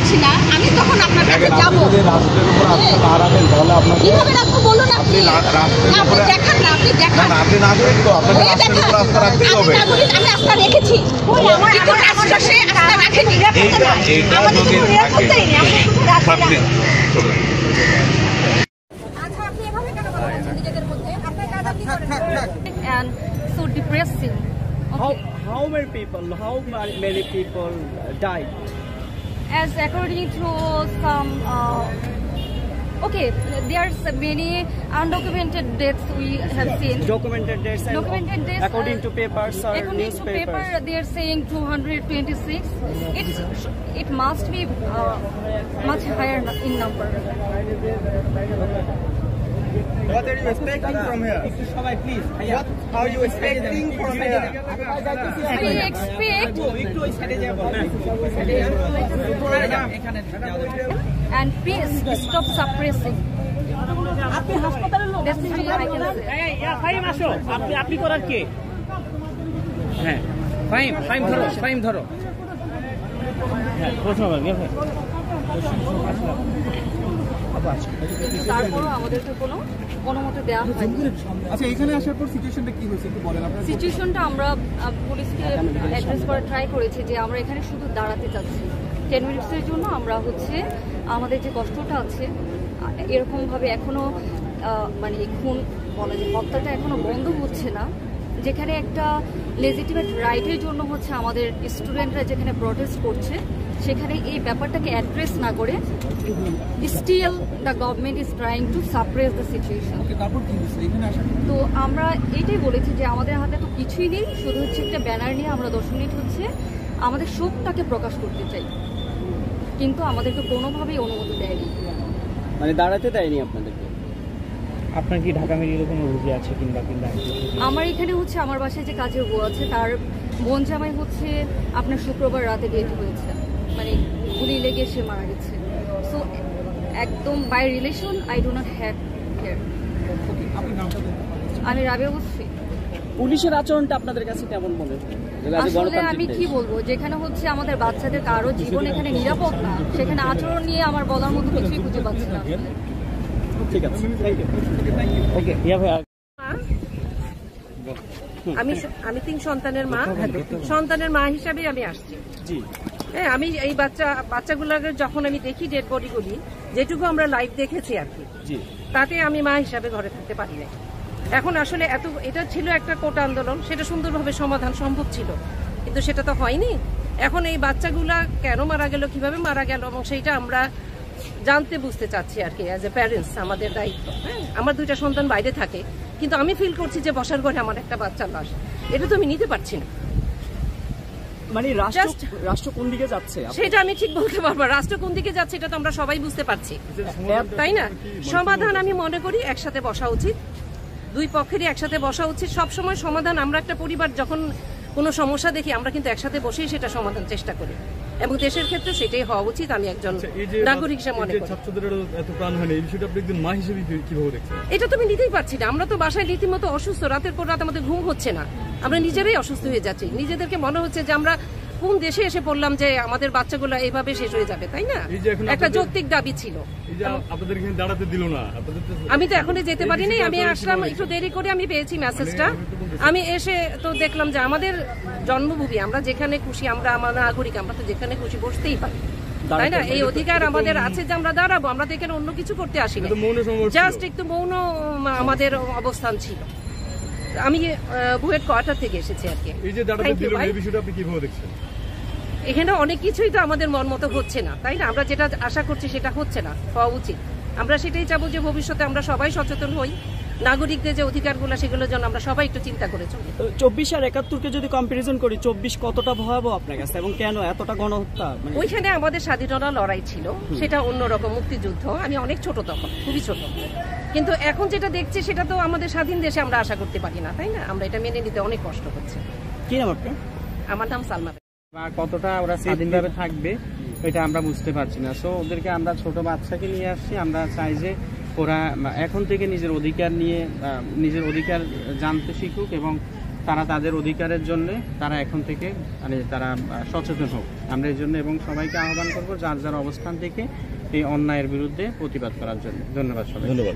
পারছি না, আমি তখন আপনার কাছে যাবো। কিভাবে রাখবো বলুন? আপনি দেখান না, আপনি দেখান। আপনি নাগরিক তো, আপনাকে রাষ্ট্রের উপর আস্থা রাখতেই হবে। আমি আস্থা রেখেছি, আমার কি করে আস্থা রাখেনি? আমাদের কোনো নিরাপত্তাই নেই। And so depressing. Okay. How many people died? As according to some, okay, there's many undocumented deaths we have seen. Documented deaths. Documented deaths. According to papers or according to newspapers. paper, they are saying 226. It must be much higher in number. What are you expecting from here? What are you expecting from here? We expect and please stop suppressing. That's all I can say. Faim আসো, আপনি করার কে? হ্যাঁ, ফাইম ধরো। হ্যাঁ, প্রশ্ন করুন। তারপরও আমাদেরকে কোনো মতে দেওয়া হয়নি। আচ্ছা, এখানে আসার পর সিচুয়েশনটা কি হয়েছে একটু বলেন আপনারা। সিচুয়েশনটা আমরা পুলিশকে অ্যাড্রেস করার ট্রাই করেছি যে আমরা এখানে শুধু দাঁড়াতে চাচ্ছি 10 মিনিটসের জন্য। আমরা আমাদের যে কষ্টটা আছে এরকমভাবে এখনো মানে খুন বলা যায় হত্যাটা এখনো বন্ধ হচ্ছে না, যেখানে একটা লেজিটিমেট রাইটের জন্য আমাদের স্টুডেন্টরা যেখানে প্রটেস্ট করছে সেখানে এই ব্যাপারটাকে অ্যাড্রেস না করে still the government is trying to suppress the situation. তো আমরা এটাই বলেছি যে আমাদের হাতে তো কিছুই নেই, শুধু একটা ব্যানার নিয়ে আমরা 10 মিনিট আমাদের শোকটাকে প্রকাশ করতে চাই, কিন্তু আমাদেরকে কোনোভাবেই অনুমতি দেয়নি, মানে দাঁড়াতে দেয়নি আপনাদেরকে। আপনার কি ঢাকা মেডিকেলে কোনো রোগী আছে কিংবা আমার এখানে আমার বাসায় যে কাজের বউ আছে তার বোন জামাই আপনার শুক্রবার রাতে ডেট হয়েছে, মানে গুলি লেগে সে মারা গেছে। সো একদম by relation I do not have care. আমি রাবেয়া বলছি। পুলিশের আচরণটা আপনাদের কাছে কেমন মনে হয়? আসলে আমি কি বলবো, যেখানে আমাদের বাচ্চাদের কারো জীবন এখানে নিরাপদ না, সেখানে আচরণ নিয়ে আমার বলার মতো কিছুই খুঁজে পাচ্ছি না। ঠিক আছে, থ্যাংক ইউ। ওকে, ইয়া ভাই আমি 3 সন্তানের মা, সন্তানের মা হিসাবে আমি আসছি। হ্যাঁ, আমি এই বাচ্চাগুলোকে যখন আমি দেখি ডেড বডিগুলি, যেটুকু আমরা লাইভ দেখেছি আর কি, তাতে আমি মা হিসাবে ঘরে থাকতে পারি না। এখন আসলে এটা ছিল একটা কোটা আন্দোলন, সেটা সুন্দরভাবে সমাধান সম্ভব ছিল, কিন্তু সেটা তো হয়নি। এখন এই বাচ্চাগুলা কেন মারা গেল, কিভাবে মারা গেল, এবং সেইটা আমরা জানতে বুঝতে চাচ্ছি আর কি। অ্যাজ এ প্যারেন্টস আমাদের দায়িত্ব। হ্যাঁ, আমার 2টা সন্তান বাইরে থাকে, কিন্তু আমি ফিল করছি যে বসার ঘরে আমার একটা বাচ্চা লাশ, এটা তো আমি নিতে পারছি না। মানে রাষ্ট্র কোন দিকে যাচ্ছে সেটা আমি ঠিক বলতে পারবো। রাষ্ট্র কোন দিকে যাচ্ছে এটা তো আমরা সবাই বুঝতে পারছি, তাই না? সমাধান আমি মনে করি একসাথে বসা উচিত, 2 পক্ষেরই একসাথে বসা উচিত। সবসময় সমাধান, আমরা একটা পরিবার যখন কোনো সমস্যা দেখি আমরা কিন্তু একসাথে বসেই সেটা সমাধান চেষ্টা করি, এবং দেশের ক্ষেত্রে সেটাই হওয়া উচিত। আমি একজন নাগরিক হিসেবে মনে করি। এটা তো আমি নিতেই পারছি না। আমরা তো বাসায় রীতিমতো অসুস্থ, রাতের পর রাত আমাদের ঘুম হচ্ছে না, আমরা নিজেরাই অসুস্থ হয়ে যাচ্ছি। নিজেদেরকে মনে হচ্ছে যে আমরা কোন দেশে এসে পড়লাম যে আমাদের বাচ্চাগুলো এইভাবে শেষ হয়ে যাবে, তাই না? একটা যৌক্তিক দাবি ছিল। আমি তো এখনই যেতে পারিনি, আমি আসলাম একটু দেরি করে, আমি পেয়েছি মেসেজটা। আমি এসে তো দেখলাম যে আমাদের জন্মভূমি, আমরা যেখানে খুশি, আমরা নাগরিক, আমরা তো যেখানে খুশি বসতেই পারি, তাই না? এই অধিকার আমাদের আছে যে আমরা দাঁড়াবো, আমরা তো এখানে অন্য কিছু করতে আসিনি, জাস্ট একটু মৌন আমাদের অবস্থান ছিল। আমি বুয়েট কোয়ার্টার থেকে এসেছি আর কি। এখানে অনেক কিছুই তো আমাদের মন মতো হচ্ছে না, তাই না? আমরা যেটা আশা করছি সেটা হচ্ছে না, হওয়া উচিত। আমরা সেটাই চাবো যে ভবিষ্যতে আমরা সবাই সচেতন হই, নাগরিকদের যে অধিকারগুলো সেগুলোর জন্য আমরা সবাই একটু চিন্তা করে চলি। 24 আর 71কে যদি কম্পারিজন করি, 24 কতটা ভয়াবহ আপনার কাছে, এবং কেন এতটা গণহত্যা? ওইখানে আমাদের স্বাধীনতা লড়াই ছিল, সেটা অন্যরকম, মুক্তিযুদ্ধ। আমি অনেক ছোট তখন, খুবই ছোট, কিন্তু এখন যেটা দেখছি সেটা তো আমাদের স্বাধীন দেশে আমরা আশা করতে পারি না, তাই না? আমরা এটা মেনে নিতে অনেক কষ্ট হচ্ছে। কি নাম আপনার? আমার নাম সালমা। কতটা ওরা স্বাধীনভাবে থাকবে এটা আমরা বুঝতে পারছি না। সো ওদেরকে আমরা ছোট বাচ্চাকে নিয়ে আসছি, আমরা চাই যে ওরা এখন থেকে নিজের অধিকার নিয়ে নিজের অধিকার জানতে শিখুক, এবং তারা তাদের অধিকারের জন্য তারা এখন থেকে মানে তারা সচেতন হোক আমরা এই জন্য, এবং সবাইকে আহ্বান করবো যার যার অবস্থান থেকে এই অন্যায়ের বিরুদ্ধে প্রতিবাদ করার জন্য। ধন্যবাদ সবাই। ধন্যবাদ।